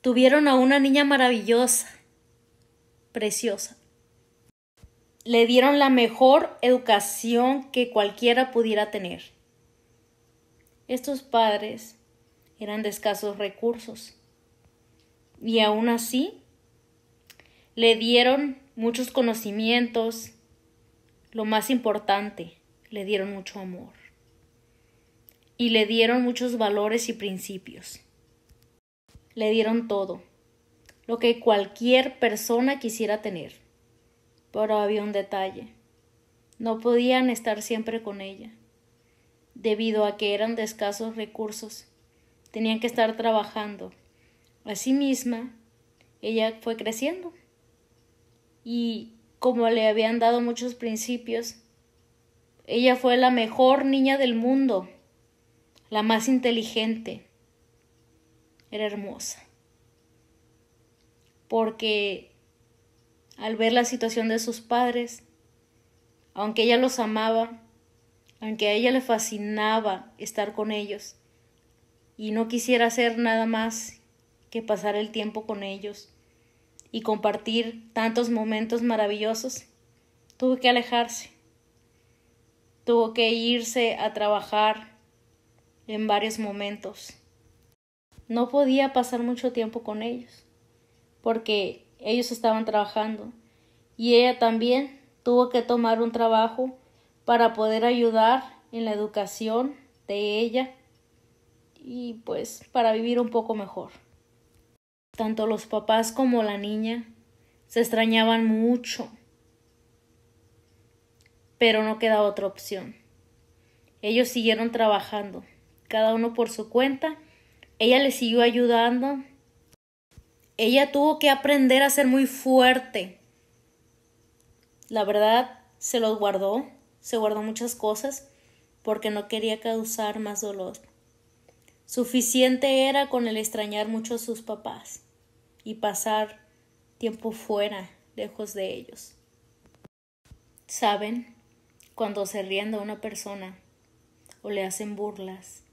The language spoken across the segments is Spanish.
Tuvieron a una niña maravillosa, preciosa. Le dieron la mejor educación que cualquiera pudiera tener. Estos padres eran de escasos recursos y aún así le dieron muchos conocimientos. Lo más importante, le dieron mucho amor y le dieron muchos valores y principios. Le dieron todo, lo que cualquier persona quisiera tener. Pero había un detalle: no podían estar siempre con ella, debido a que eran de escasos recursos. Tenían que estar trabajando. Asimismo, ella fue creciendo y como le habían dado muchos principios, ella fue la mejor niña del mundo, la más inteligente. Era hermosa, porque al ver la situación de sus padres, aunque ella los amaba, aunque a ella le fascinaba estar con ellos y no quisiera hacer nada más que pasar el tiempo con ellos y compartir tantos momentos maravillosos, tuvo que alejarse. Tuvo que irse a trabajar en varios momentos. No podía pasar mucho tiempo con ellos, porque ellos estaban trabajando y ella también tuvo que tomar un trabajo para poder ayudar en la educación de ella y pues para vivir un poco mejor. Tanto los papás como la niña se extrañaban mucho, pero no quedaba otra opción. Ellos siguieron trabajando, cada uno por su cuenta. Ella les siguió ayudando. Ella tuvo que aprender a ser muy fuerte. La verdad, se guardó muchas cosas porque no quería causar más dolor. Suficiente era con el extrañar mucho a sus papás y pasar tiempo fuera, lejos de ellos. ¿Saben? Cuando se ríen de una persona o le hacen burlas,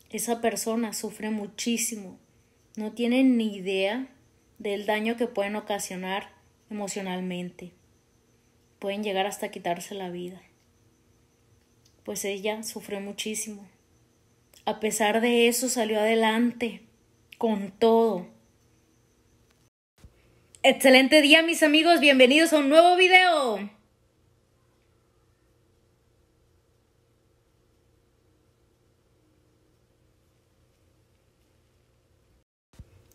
esa persona sufre muchísimo. No tienen ni idea del daño que pueden ocasionar emocionalmente. Pueden llegar hasta quitarse la vida. Pues ella sufrió muchísimo. A pesar de eso salió adelante, con todo. Excelente día, mis amigos, bienvenidos a un nuevo video.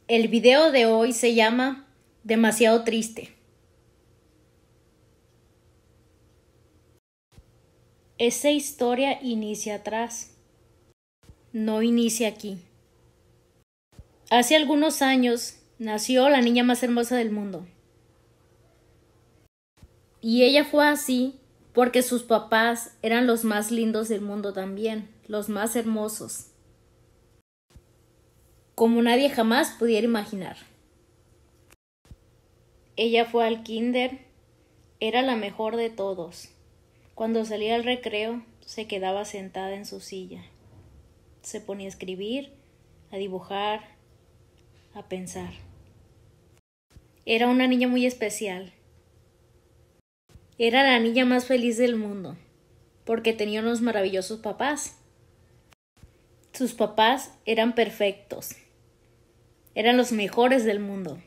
El video de hoy se llama Demasiado triste. Esa historia inicia atrás, no inicia aquí. Hace algunos años nació la niña más hermosa del mundo. Y ella fue así porque sus papás eran los más lindos del mundo también, los más hermosos, como nadie jamás pudiera imaginar. Ella fue al kinder, era la mejor de todos. Cuando salía al recreo, se quedaba sentada en su silla. Se ponía a escribir, a dibujar, a pensar. Era una niña muy especial. Era la niña más feliz del mundo, porque tenía unos maravillosos papás. Sus papás eran perfectos. Eran los mejores del mundo.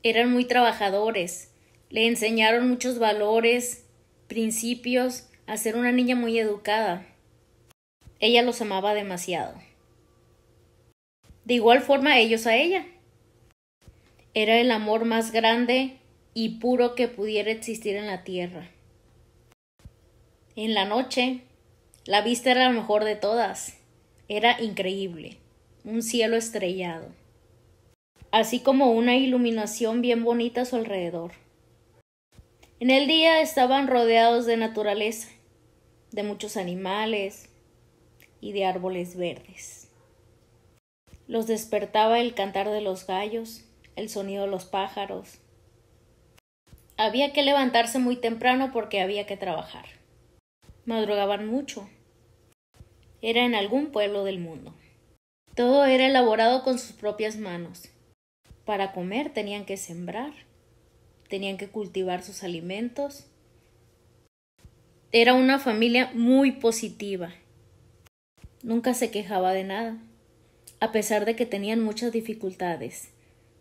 Eran muy trabajadores. Le enseñaron muchos valores, principios, a ser una niña muy educada. Ella los amaba demasiado. De igual forma ellos a ella. Era el amor más grande y puro que pudiera existir en la tierra. En la noche, la vista era la mejor de todas. Era increíble. Un cielo estrellado, así como una iluminación bien bonita a su alrededor. En el día estaban rodeados de naturaleza, de muchos animales y de árboles verdes. Los despertaba el cantar de los gallos, el sonido de los pájaros. Había que levantarse muy temprano porque había que trabajar. Madrugaban mucho. Era en algún pueblo del mundo. Todo era elaborado con sus propias manos. Para comer tenían que sembrar, tenían que cultivar sus alimentos. Era una familia muy positiva. Nunca se quejaba de nada, a pesar de que tenían muchas dificultades,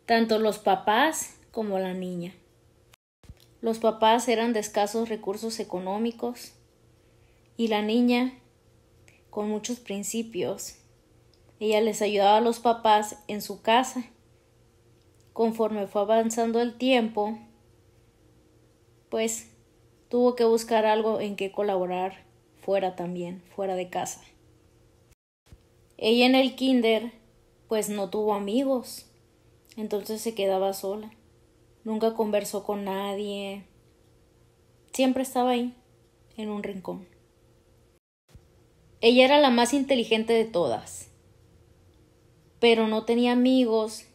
tanto los papás como la niña. Los papás eran de escasos recursos económicos y la niña con muchos principios. Ella les ayudaba a los papás en su casa. Conforme fue avanzando el tiempo, pues tuvo que buscar algo en que colaborar fuera también, fuera de casa. Ella en el kinder, pues no tuvo amigos, entonces se quedaba sola. Nunca conversó con nadie. Siempre estaba ahí, en un rincón. Ella era la más inteligente de todas, pero no tenía amigos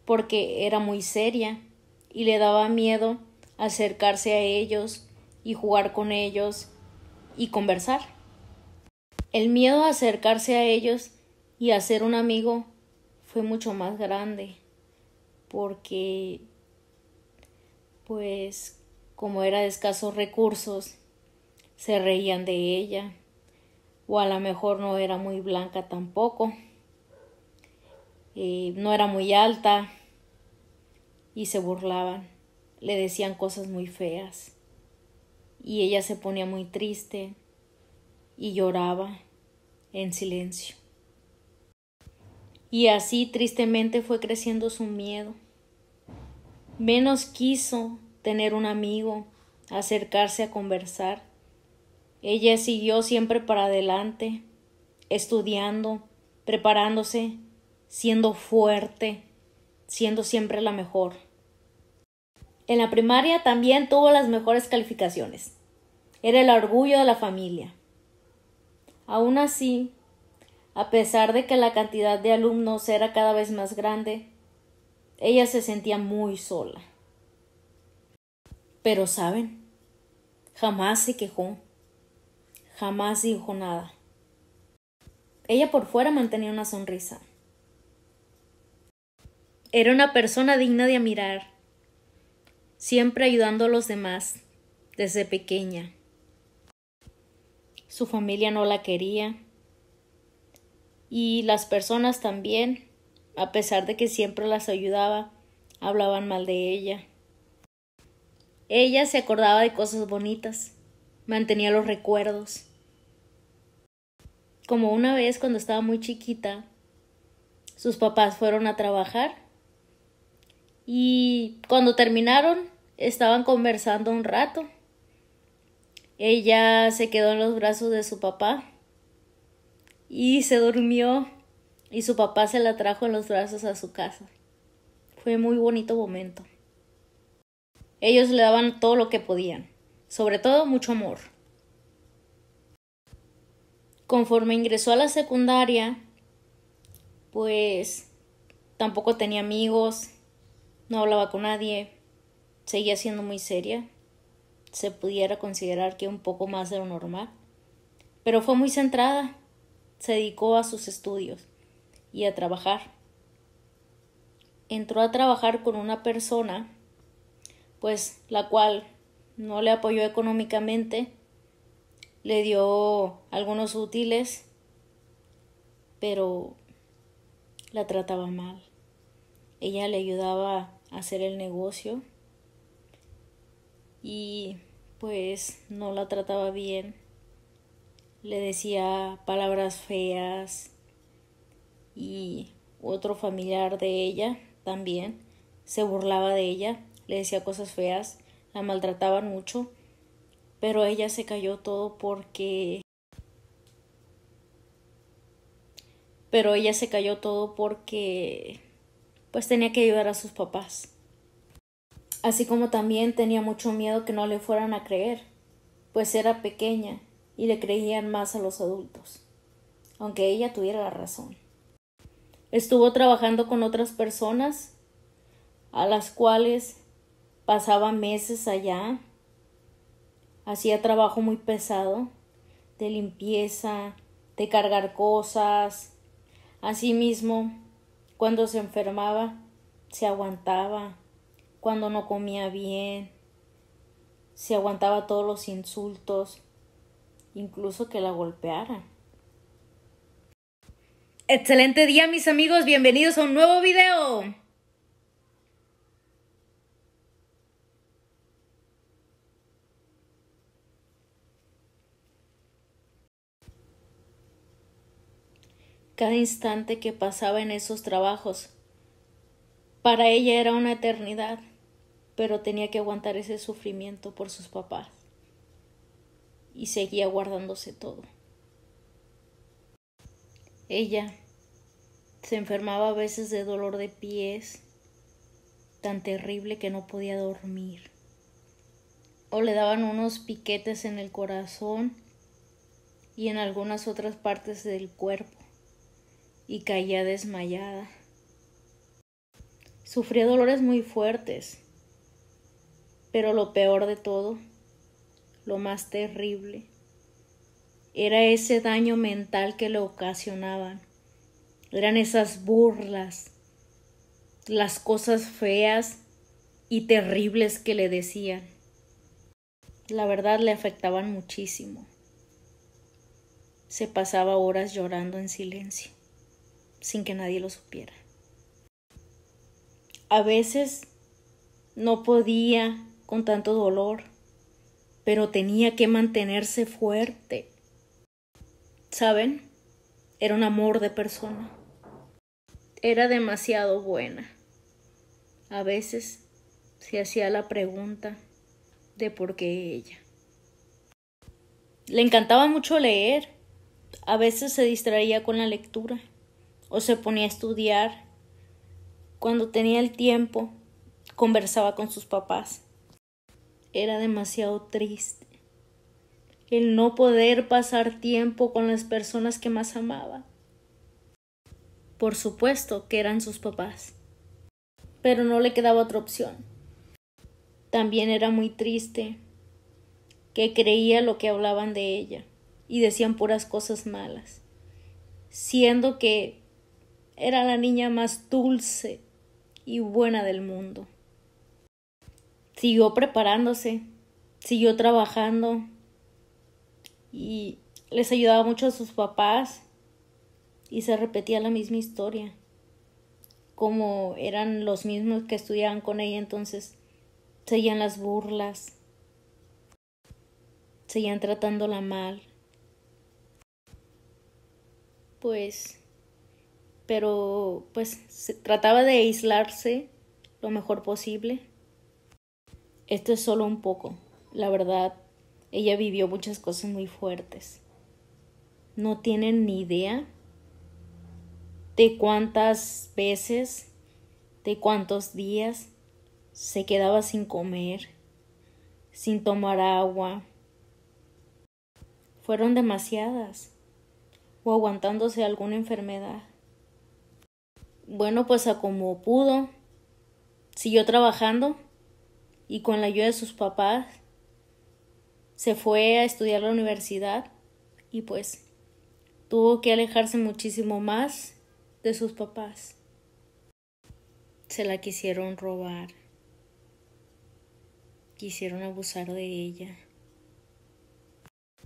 porque era muy seria y le daba miedo acercarse a ellos y jugar con ellos y conversar. El miedo a acercarse a ellos y a ser un amigo fue mucho más grande porque, pues, como era de escasos recursos, se reían de ella, o a lo mejor no era muy blanca tampoco, no era muy alta y se burlaban, le decían cosas muy feas y ella se ponía muy triste y lloraba en silencio. Y así tristemente fue creciendo su miedo. Menos quiso tener un amigo, acercarse a conversar. Ella siguió siempre para adelante, estudiando, preparándose, siendo fuerte, siendo siempre la mejor. En la primaria también tuvo las mejores calificaciones. Era el orgullo de la familia. Aún así, a pesar de que la cantidad de alumnos era cada vez más grande, ella se sentía muy sola. Pero, ¿saben? Jamás se quejó. Jamás dijo nada. Ella por fuera mantenía una sonrisa. Era una persona digna de admirar, siempre ayudando a los demás, desde pequeña. Su familia no la quería y las personas también, a pesar de que siempre las ayudaba, hablaban mal de ella. Ella se acordaba de cosas bonitas, mantenía los recuerdos. Como una vez cuando estaba muy chiquita, sus papás fueron a trabajar y cuando terminaron estaban conversando un rato. Ella se quedó en los brazos de su papá y se durmió y su papá se la trajo en los brazos a su casa. Fue un muy bonito momento. Ellos le daban todo lo que podían, sobre todo mucho amor. Conforme ingresó a la secundaria, pues tampoco tenía amigos, no hablaba con nadie, seguía siendo muy seria. Se pudiera considerar que un poco más de lo normal, pero fue muy centrada, se dedicó a sus estudios y a trabajar. Entró a trabajar con una persona, pues la cual no le apoyó económicamente, le dio algunos útiles, pero la trataba mal. Ella le ayudaba a hacer el negocio y pues no la trataba bien. Le decía palabras feas y otro familiar de ella también se burlaba de ella, le decía cosas feas, la maltrataban mucho, pero ella se cayó todo porque pues tenía que ayudar a sus papás. Así como también tenía mucho miedo que no le fueran a creer, pues era pequeña y le creían más a los adultos, aunque ella tuviera la razón. Estuvo trabajando con otras personas, a las cuales pasaba meses allá, hacía trabajo muy pesado, de limpieza, de cargar cosas, Asimismo, cuando se enfermaba, se aguantaba, cuando no comía bien, se aguantaba todos los insultos, incluso que la golpearan. Excelente día, mis amigos, bienvenidos a un nuevo video. Cada instante que pasaba en esos trabajos, para ella era una eternidad, pero tenía que aguantar ese sufrimiento por sus papás y seguía guardándose todo. Ella se enfermaba a veces de dolor de pies, tan terrible que no podía dormir, o le daban unos piquetes en el corazón y en algunas otras partes del cuerpo, y caía desmayada. Sufría dolores muy fuertes, pero lo peor de todo, lo más terrible, era ese daño mental que le ocasionaban. Eran esas burlas, las cosas feas y terribles que le decían. La verdad le afectaban muchísimo. Se pasaba horas llorando en silencio, sin que nadie lo supiera. A veces no podía con tanto dolor, pero tenía que mantenerse fuerte. ¿Saben? Era un amor de persona. Era demasiado buena. A veces se hacía la pregunta de por qué ella. Le encantaba mucho leer. A veces se distraía con la lectura o se ponía a estudiar. Cuando tenía el tiempo, conversaba con sus papás. Era demasiado triste el no poder pasar tiempo con las personas que más amaba. Por supuesto que eran sus papás, pero no le quedaba otra opción. También era muy triste que creía lo que hablaban de ella y decían puras cosas malas, siendo que era la niña más dulce y buena del mundo. Siguió preparándose, siguió trabajando y les ayudaba mucho a sus papás y se repetía la misma historia. Como eran los mismos que estudiaban con ella, entonces seguían las burlas, seguían tratándola mal. Pero se trataba de aislarse lo mejor posible. Esto es solo un poco. La verdad, ella vivió muchas cosas muy fuertes. No tienen ni idea de cuántas veces, de cuántos días se quedaba sin comer, sin tomar agua. Fueron demasiadas. O aguantándose alguna enfermedad. Bueno, pues a como pudo, siguió trabajando y con la ayuda de sus papás se fue a estudiar a la universidad y pues tuvo que alejarse muchísimo más de sus papás. Se la quisieron robar, quisieron abusar de ella.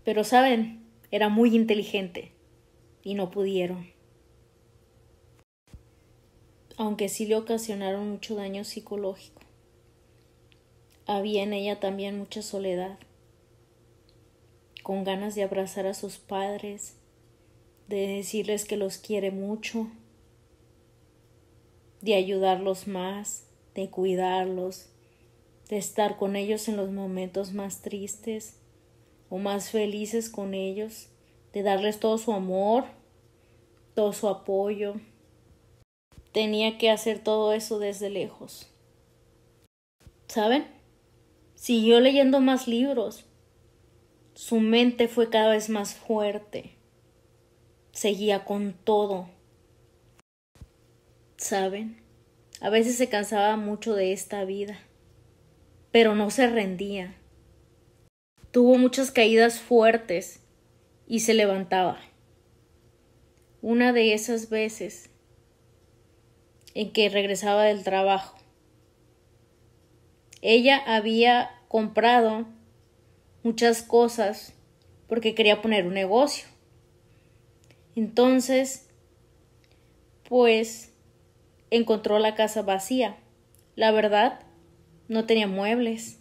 Pero saben, era muy inteligente y no pudieron. Aunque sí le ocasionaron mucho daño psicológico. Había en ella también mucha soledad, con ganas de abrazar a sus padres, de decirles que los quiere mucho, de ayudarlos más, de cuidarlos, de estar con ellos en los momentos más tristes o más felices con ellos, de darles todo su amor, todo su apoyo. Tenía que hacer todo eso desde lejos. ¿Saben? Siguió leyendo más libros. Su mente fue cada vez más fuerte. Seguía con todo. ¿Saben? A veces se cansaba mucho de esta vida, pero no se rendía. Tuvo muchas caídas fuertes y se levantaba. una de esas veces en que regresaba del trabajo. Ella había comprado muchas cosas porque quería poner un negocio. Entonces, pues, encontró la casa vacía. La verdad, no tenía muebles,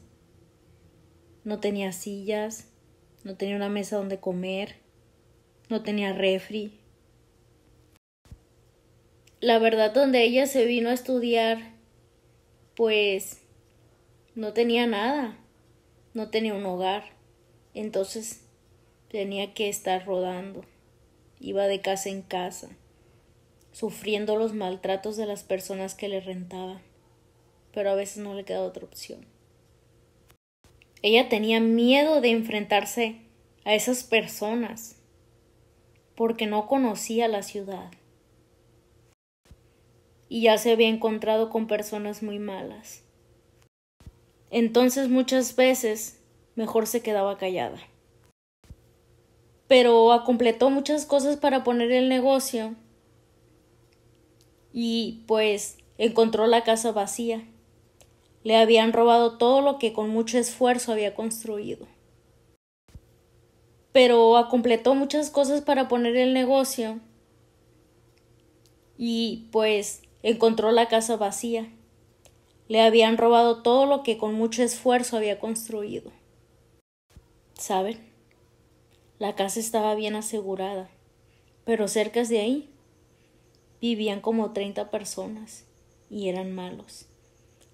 no tenía sillas, no tenía una mesa donde comer, no tenía refri. La verdad, donde ella se vino a estudiar, pues, no tenía nada, no tenía un hogar. Entonces, tenía que estar rodando. Iba de casa en casa, sufriendo los maltratos de las personas que le rentaban, pero a veces no le quedaba otra opción. Ella tenía miedo de enfrentarse a esas personas porque no conocía la ciudad y ya se había encontrado con personas muy malas. Entonces muchas veces mejor se quedaba callada. Pero completó muchas cosas para poner el negocio y pues encontró la casa vacía. Le habían robado todo lo que con mucho esfuerzo había construido. Pero completó muchas cosas para poner el negocio y pues encontró la casa vacía. Le habían robado todo lo que con mucho esfuerzo había construido. ¿Saben? La casa estaba bien asegurada, pero cerca de ahí vivían como 30 personas y eran malos.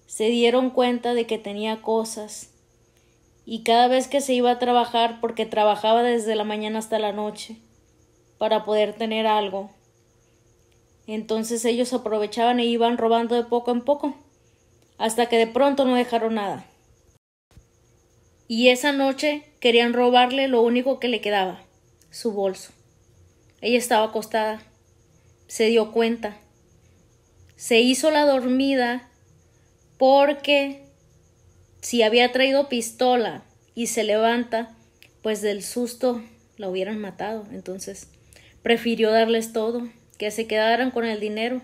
Se dieron cuenta de que tenía cosas y cada vez que se iba a trabajar, porque trabajaba desde la mañana hasta la noche para poder tener algo, entonces ellos aprovechaban e iban robando de poco en poco hasta que de pronto no dejaron nada. Y esa noche querían robarle lo único que le quedaba, su bolso. Ella estaba acostada, se dio cuenta, se hizo la dormida porque si había traído pistola y se levanta, pues del susto la hubieran matado. Entonces prefirió darles todo, que se quedaran con el dinero,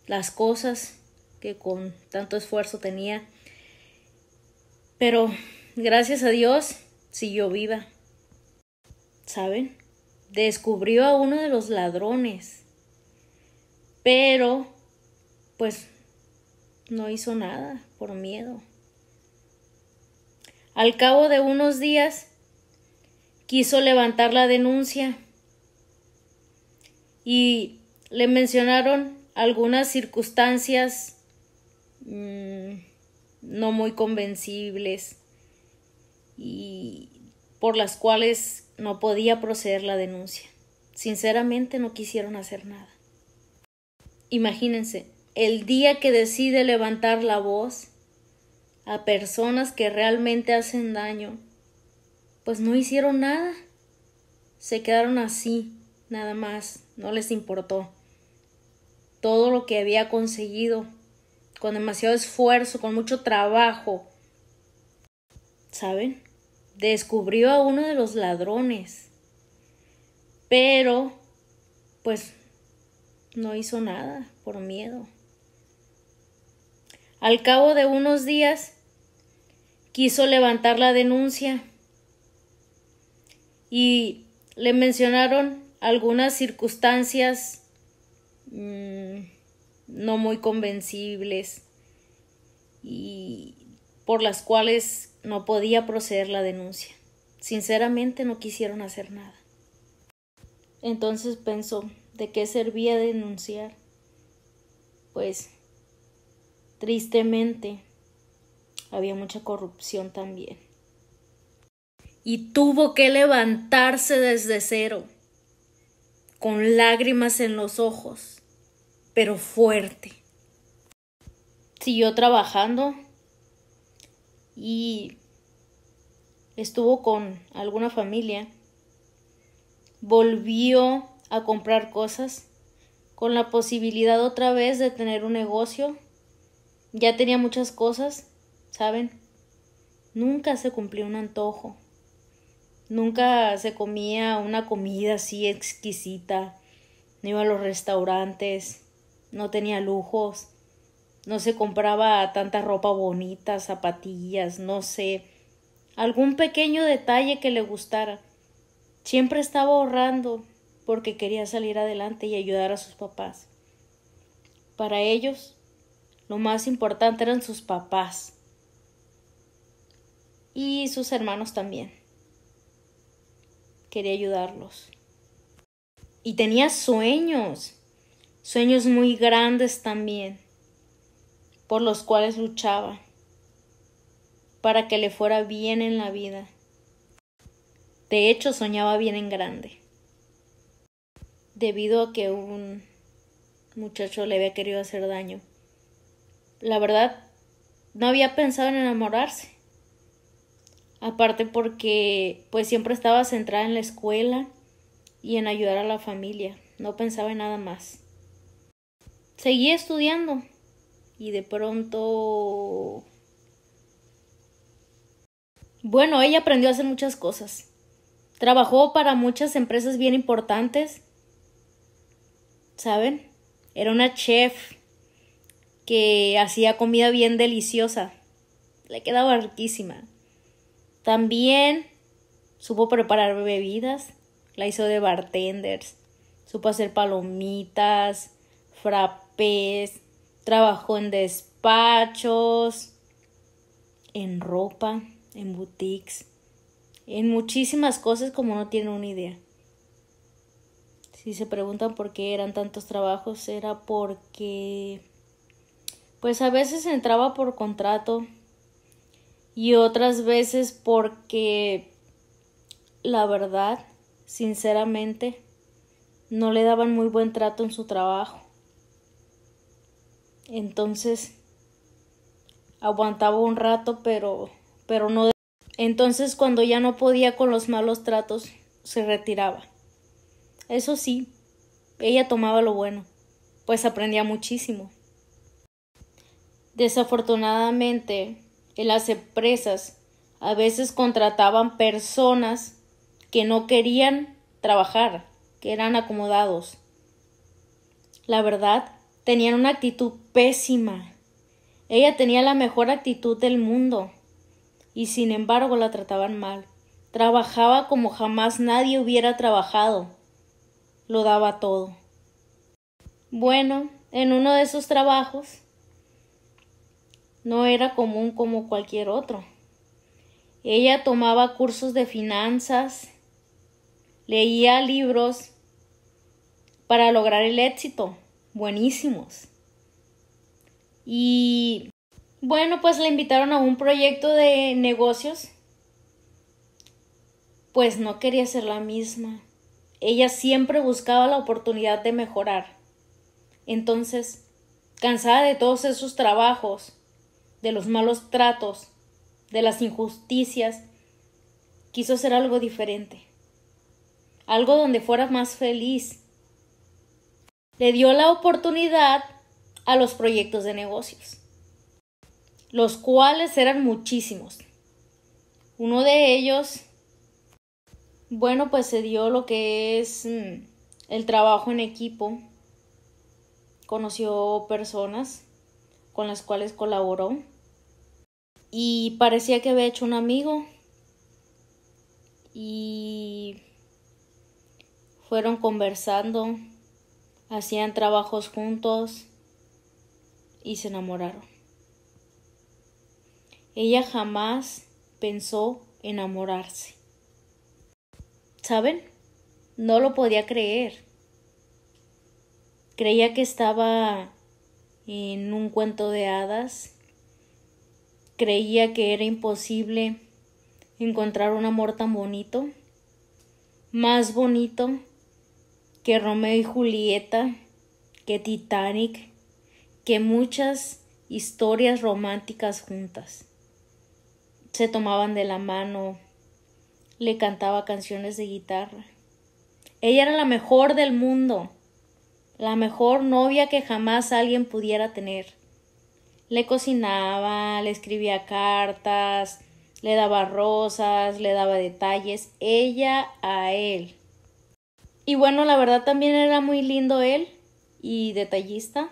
las cosas que con tanto esfuerzo tenía. Pero gracias a Dios siguió viva. ¿Saben? Descubrió a uno de los ladrones, pero pues no hizo nada por miedo. Al cabo de unos días quiso levantar la denuncia y le mencionaron algunas circunstancias no muy convencibles y por las cuales no podía proceder la denuncia. Sinceramente no quisieron hacer nada. Imagínense, el día que decide levantar la voz a personas que realmente hacen daño, pues no hicieron nada. Se quedaron así, nada más, no les importó. Todo lo que había conseguido, con demasiado esfuerzo, con mucho trabajo, ¿saben? Descubrió a uno de los ladrones, pero pues no hizo nada por miedo. Al cabo de unos días quiso levantar la denuncia y le mencionaron algunas circunstancias no muy convencibles y por las cuales no podía proceder la denuncia. Sinceramente no quisieron hacer nada. Entonces pensó, ¿de qué servía denunciar? Pues tristemente había mucha corrupción también. Y tuvo que levantarse desde cero, con lágrimas en los ojos, pero fuerte. Siguió trabajando y estuvo con alguna familia. Volvió a comprar cosas con la posibilidad otra vez de tener un negocio. Ya tenía muchas cosas, ¿saben? Nunca se cumplió un antojo. Nunca se comía una comida así exquisita. no iba a los restaurantes, no tenía lujos, no se compraba tanta ropa bonita, zapatillas, no sé, algún pequeño detalle que le gustara. Siempre estaba ahorrando porque quería salir adelante y ayudar a sus papás. Para ellos, lo más importante eran sus papás y sus hermanos también. Quería ayudarlos. Y tenía sueños muy grandes también, por los cuales luchaba, para que le fuera bien en la vida. De hecho, soñaba bien en grande, debido a que un muchacho le había querido hacer daño. La verdad, no había pensado en enamorarse. Aparte porque pues siempre estaba centrada en la escuela y en ayudar a la familia. No pensaba en nada más. Seguía estudiando y de pronto... Bueno, ella aprendió a hacer muchas cosas. Trabajó para muchas empresas bien importantes. ¿Saben? Era una chef que hacía comida bien deliciosa. Le quedaba riquísima. También supo preparar bebidas. La hizo de bartenders. Supo hacer palomitas, frappés. Trabajó en despachos, en ropa, en boutiques, en muchísimas cosas como no tienen una idea. Si se preguntan por qué eran tantos trabajos, era porque pues a veces entraba por contrato y otras veces porque la verdad, sinceramente, no le daban muy buen trato en su trabajo. Entonces aguantaba un rato, pero no. Entonces cuando ya no podía con los malos tratos, se retiraba. Eso sí, ella tomaba lo bueno, pues aprendía muchísimo. Desafortunadamente, en las empresas a veces contrataban personas que no querían trabajar, que eran acomodados. La verdad, tenían una actitud pésima. Ella tenía la mejor actitud del mundo y sin embargo la trataban mal. Trabajaba como jamás nadie hubiera trabajado. Lo daba todo. Bueno, en uno de esos trabajos no era común como cualquier otro. Ella tomaba cursos de finanzas, leía libros para lograr el éxito, buenísimos. Y bueno, pues la invitaron a un proyecto de negocios. Pues no quería ser la misma. Ella siempre buscaba la oportunidad de mejorar. Entonces, cansada de todos esos trabajos, de los malos tratos, de las injusticias, quiso hacer algo diferente. Algo donde fuera más feliz. Le dio la oportunidad a los proyectos de negocios, los cuales eran muchísimos. Uno de ellos, bueno, pues se dio lo que es el trabajo en equipo. Conoció personas con las cuales colaboró y parecía que había hecho un amigo y fueron conversando, hacían trabajos juntos y se enamoraron. Ella jamás pensó enamorarse. ¿Saben? No lo podía creer. Creía que estaba en un cuento de hadas. Creía que era imposible encontrar un amor tan bonito, más bonito que Romeo y Julieta, que Titanic, que muchas historias románticas juntas. Se tomaban de la mano, le cantaba canciones de guitarra. Ella era la mejor del mundo, la mejor novia que jamás alguien pudiera tener. Le cocinaba, le escribía cartas, le daba rosas, le daba detalles, ella a él. Y bueno, la verdad también era muy lindo él y detallista.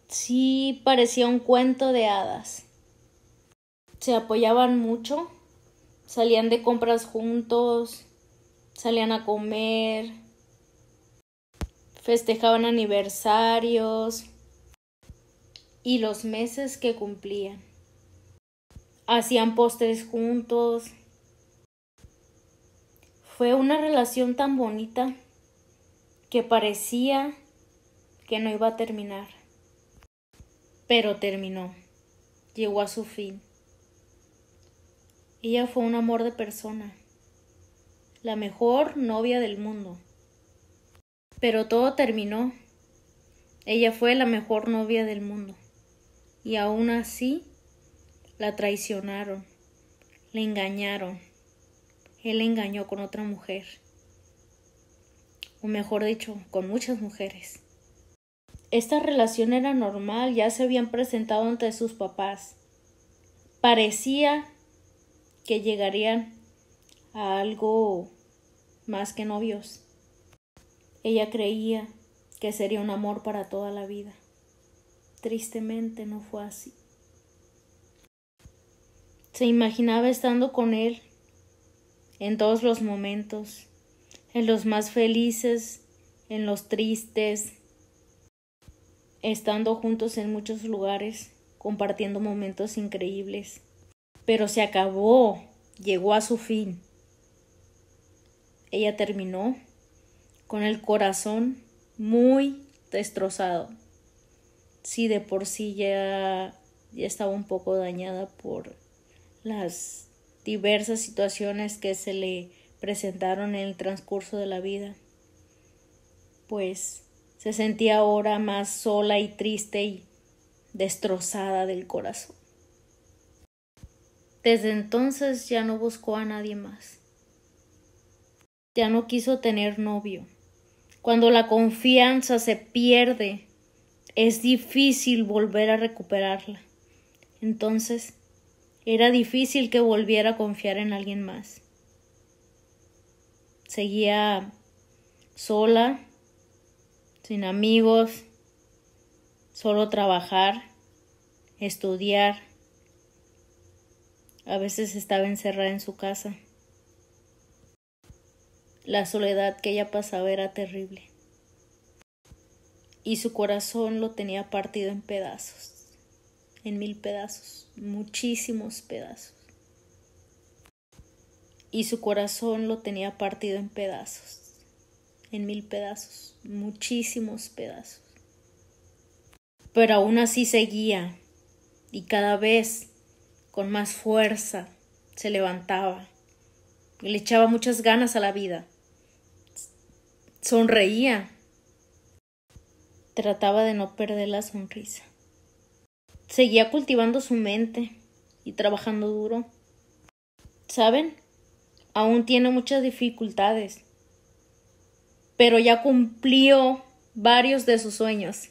Sí, parecía un cuento de hadas. Se apoyaban mucho, salían de compras juntos, salían a comer, festejaban aniversarios y los meses que cumplían. Hacían postres juntos. Fue una relación tan bonita que parecía que no iba a terminar. Pero terminó. Llegó a su fin. Ella fue un amor de persona. La mejor novia del mundo. Pero todo terminó. Ella fue la mejor novia del mundo. Y aún así la traicionaron. Le engañaron. Él engañó con otra mujer. O mejor dicho, con muchas mujeres. Esta relación era normal, ya se habían presentado ante sus papás. Parecía que llegarían a algo más que novios. Ella creía que sería un amor para toda la vida. Tristemente no fue así. Se imaginaba estando con él en todos los momentos, en los más felices, en los tristes, estando juntos en muchos lugares, compartiendo momentos increíbles. Pero se acabó, llegó a su fin. Ella terminó con el corazón muy destrozado. Sí, de por sí ya estaba un poco dañada por las diversas situaciones que se le presentaron en el transcurso de la vida. Pues se sentía ahora más sola y triste y destrozada del corazón. Desde entonces ya no buscó a nadie más. Ya no quiso tener novio. Cuando la confianza se pierde, es difícil volver a recuperarla. Entonces, era difícil que volviera a confiar en alguien más. Seguía sola, sin amigos, solo trabajar, estudiar. A veces estaba encerrada en su casa. La soledad que ella pasaba era terrible. Y su corazón lo tenía partido en pedazos, en 1000 pedazos, muchísimos pedazos. Y su corazón lo tenía partido en pedazos, en 1000 pedazos, muchísimos pedazos. Pero aún así seguía, y cada vez con más fuerza se levantaba y le echaba muchas ganas a la vida. Sonreía. Trataba de no perder la sonrisa. Seguía cultivando su mente y trabajando duro. ¿Saben? Aún tiene muchas dificultades, pero ya cumplió varios de sus sueños.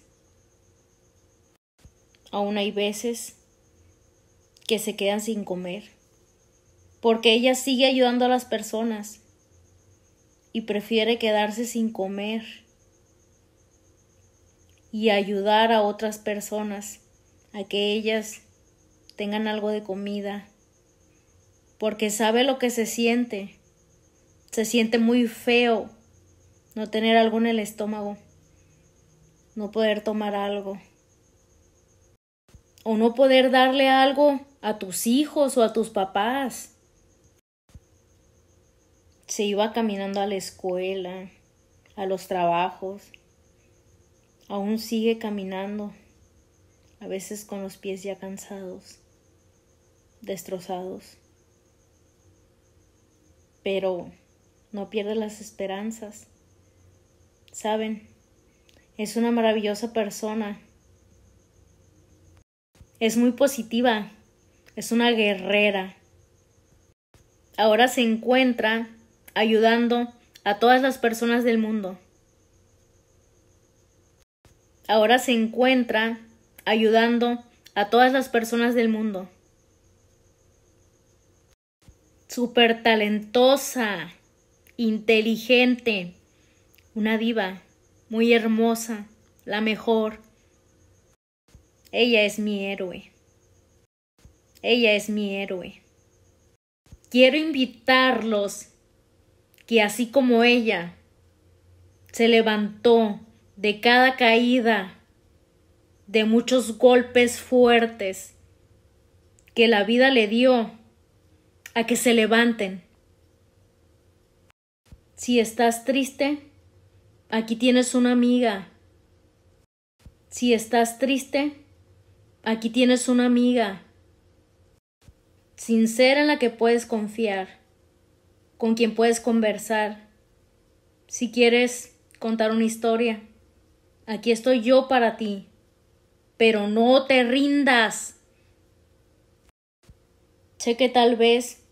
Aún hay veces que se quedan sin comer, porque ella sigue ayudando a las personas y prefiere quedarse sin comer y ayudar a otras personas a que ellas tengan algo de comida, porque sabe lo que se siente. Se siente muy feo no tener algo en el estómago, no poder tomar algo, o no poder darle algo a tus hijos o a tus papás. Se iba caminando a la escuela, a los trabajos. Aún sigue caminando, a veces con los pies ya cansados, destrozados. Pero no pierde las esperanzas. ¿Saben? Es una maravillosa persona. Es muy positiva. Es una guerrera. Ahora se encuentra ayudando a todas las personas del mundo. Ahora se encuentra ayudando a todas las personas del mundo. Súper talentosa, inteligente, una diva, muy hermosa, la mejor. Ella es mi héroe. Ella es mi héroe. Quiero invitarlos que así como ella se levantó de cada caída, de muchos golpes fuertes que la vida le dio, a que se levanten. Si estás triste, aquí tienes una amiga. Si estás triste, aquí tienes una amiga sincera en la que puedes confiar, con quien puedes conversar. Si quieres contar una historia, aquí estoy yo para ti, pero no te rindas. Sé que tal vez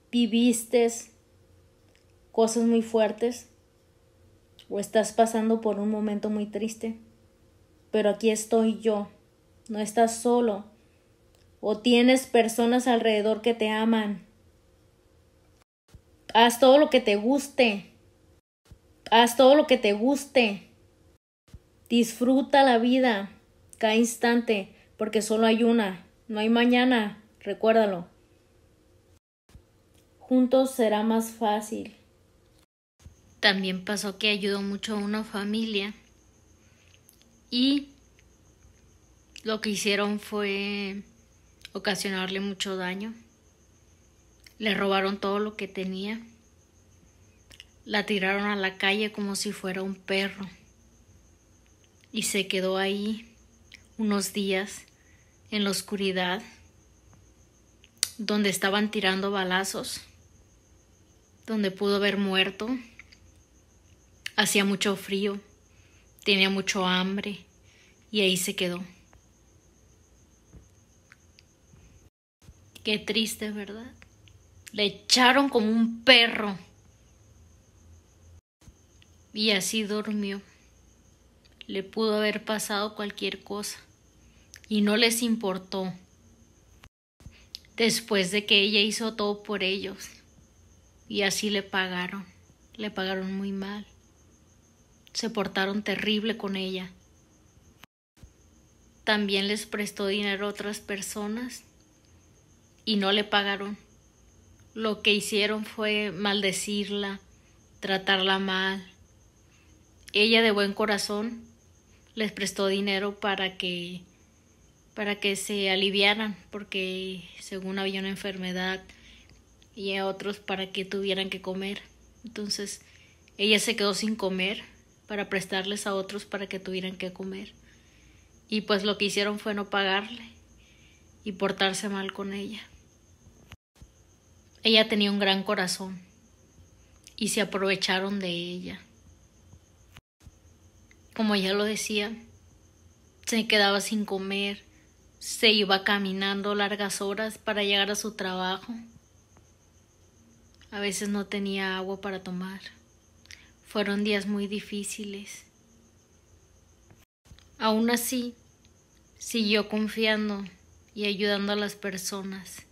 viviste cosas muy fuertes o estás pasando por un momento muy triste, pero aquí estoy yo. No estás solo o tienes personas alrededor que te aman. Haz todo lo que te guste. Haz todo lo que te guste. Disfruta la vida, cada instante, porque solo hay una, no hay mañana. Recuérdalo. Juntos será más fácil. También pasó que ayudó mucho a una familia y lo que hicieron fue ocasionarle mucho daño. Le robaron todo lo que tenía. La tiraron a la calle como si fuera un perro y se quedó ahí unos días en la oscuridad, donde estaban tirando balazos, donde pudo haber muerto. Hacía mucho frío, tenía mucho hambre y ahí se quedó. Qué triste, ¿verdad? Le echaron como un perro y así durmió. Le pudo haber pasado cualquier cosa y no les importó. Después de que ella hizo todo por ellos y así le pagaron muy mal. Se portaron terrible con ella. También les prestó dinero a otras personas y no le pagaron. Lo que hicieron fue maldecirla, tratarla mal. Ella de buen corazón les prestó dinero para que se aliviaran, porque según había una enfermedad, y a otros para que tuvieran que comer. Entonces ella se quedó sin comer para prestarles a otros para que tuvieran que comer. Y pues lo que hicieron fue no pagarle y portarse mal con ella. Ella tenía un gran corazón y se aprovecharon de ella. Como ya lo decía, se quedaba sin comer, se iba caminando largas horas para llegar a su trabajo. A veces no tenía agua para tomar. Fueron días muy difíciles. Aún así, siguió confiando y ayudando a las personas.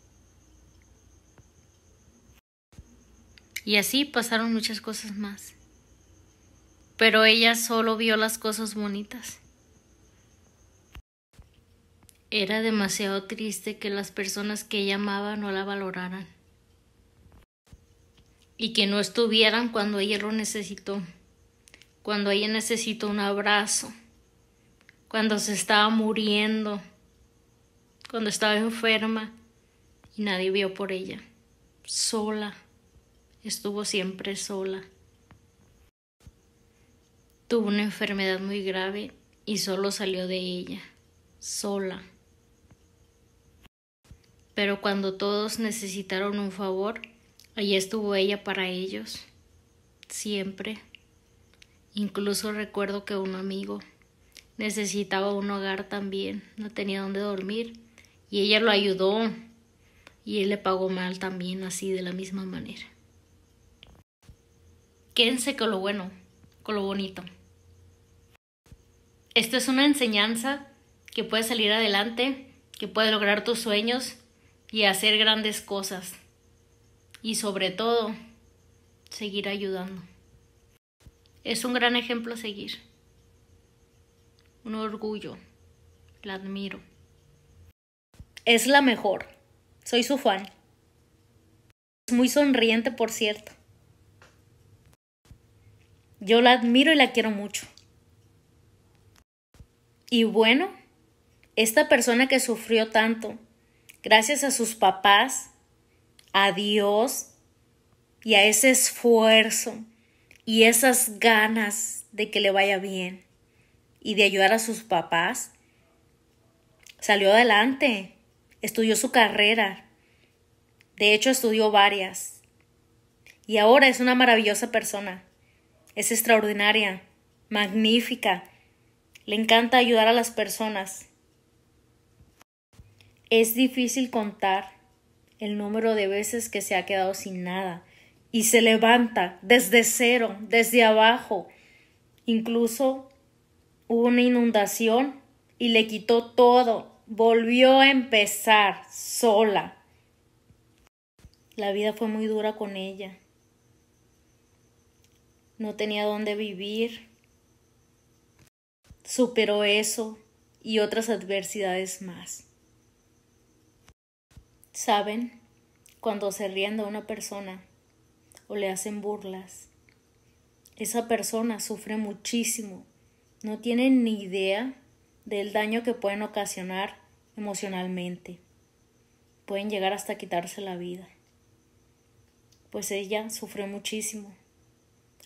Y así pasaron muchas cosas más. Pero ella solo vio las cosas bonitas. Era demasiado triste que las personas que ella amaba no la valoraran y que no estuvieran cuando ella lo necesitó, cuando ella necesitó un abrazo, cuando se estaba muriendo, cuando estaba enferma y nadie vio por ella. Sola, estuvo siempre sola. Tuvo una enfermedad muy grave y solo salió de ella, sola. Pero cuando todos necesitaron un favor, allí estuvo ella para ellos, siempre. Incluso recuerdo que un amigo necesitaba un hogar también, no tenía dónde dormir, y ella lo ayudó, y él le pagó mal también, así de la misma manera. Quédense con lo bueno, con lo bonito. Esto es una enseñanza que puedes salir adelante, que puedes lograr tus sueños y hacer grandes cosas. Y sobre todo, seguir ayudando. Es un gran ejemplo a seguir. Un orgullo. La admiro. Es la mejor. Soy su fan. Es muy sonriente, por cierto. Yo la admiro y la quiero mucho. Y bueno, esta persona que sufrió tanto, gracias a sus papás, a Dios y a ese esfuerzo y esas ganas de que le vaya bien y de ayudar a sus papás, salió adelante, estudió su carrera, de hecho estudió varias y ahora es una maravillosa persona, es extraordinaria, magnífica, le encanta ayudar a las personas. Es difícil contar el número de veces que se ha quedado sin nada y se levanta desde cero, desde abajo. Incluso hubo una inundación y le quitó todo, volvió a empezar sola. La vida fue muy dura con ella. No tenía dónde vivir. Superó eso y otras adversidades más. ¿Saben? Cuando se ríen de una persona o le hacen burlas, esa persona sufre muchísimo. No tienen ni idea del daño que pueden ocasionar emocionalmente. Pueden llegar hasta quitarse la vida. Pues ella sufrió muchísimo.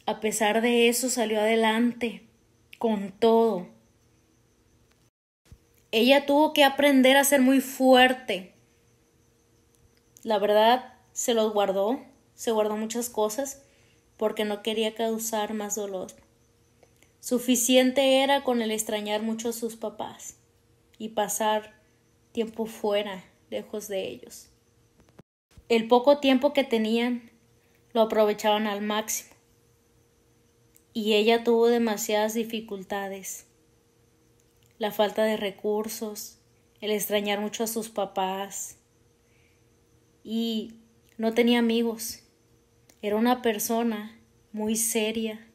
A pesar de eso salió adelante, con todo. Ella tuvo que aprender a ser muy fuerte. La verdad, se guardó muchas cosas porque no quería causar más dolor. Suficiente era con el extrañar mucho a sus papás y pasar tiempo fuera, lejos de ellos. El poco tiempo que tenían lo aprovechaban al máximo y ella tuvo demasiadas dificultades. La falta de recursos, el extrañar mucho a sus papás y no tenía amigos. Era una persona muy seria,